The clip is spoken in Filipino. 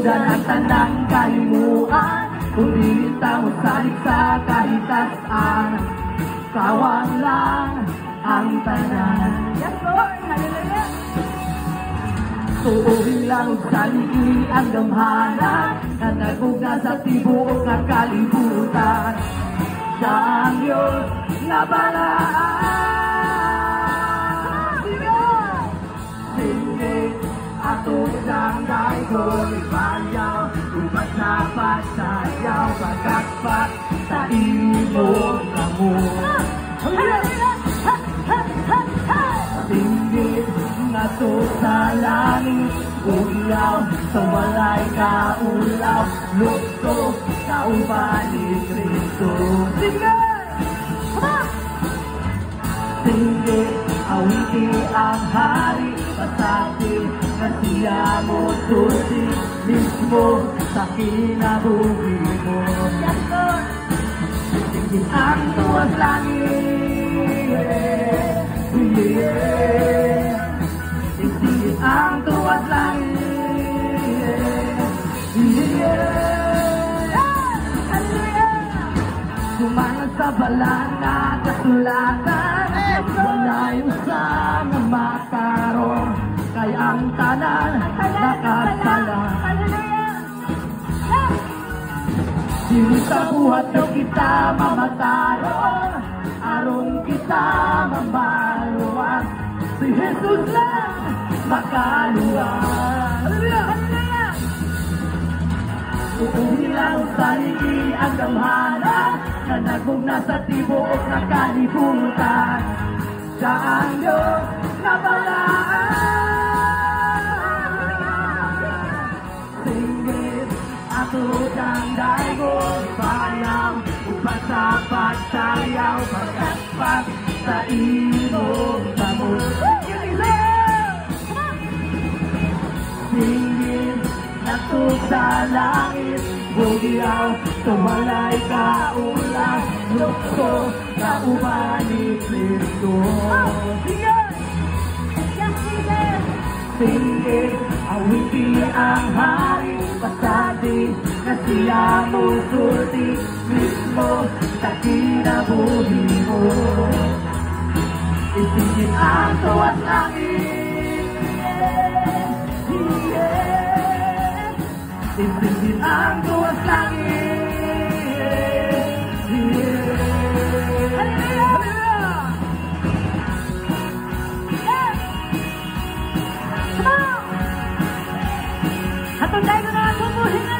Katugan ang tanang kalimuan, kundi tamo salit sa kalitasan. Kawang lang ang tanan. Yes, Lord! Hallelujah! Tuuhin lang sa ligi ang damhanan, na nagugna sa tibuok na kalibutan. Siya ang Diyos na balaan. Sige, ato siyang daigong ipayaw, upat na pasayaw, pagkatpat sa imong amor. Singgit nga to sa langit, ulaw sa walay kaulaw, lukso sa uban ni Kristo. Singgit, awiti ang hari, pasati na siya mo susi, mismo sa kinabuhi mo. Singgit ang tuwas langit, Isingit ang tuwas langit. Sumangat sa balang na kasulatan, walayo sa makaroon, kaya ang tanan nakasala. Sino sa buhat na kita mamataron, aron kita mamaluan, si Jesus lang makaluan. Hallelujah! Hallelujah! Uuhin lang sa ligi ang damhanan, na nagmugna sa tibuok na kalibutan. Siya ang Diyos na balaan. Singit ato siyang daigong ipayaw, upat sa pagsayaw, pagkatpat sa imong amor. Singin ato sa langit, bugyaw sa walay kaulaw, lukso sa uban ni Kristo. Singit, awiti ang hari, pasati na siya mo sulti, mismo sa kinabuhi mo. Isingit ang tuwas langit, isingit ang tuwas langit. Hallelujah! Yes! Come on! Hatong tayo na ang bubuhin na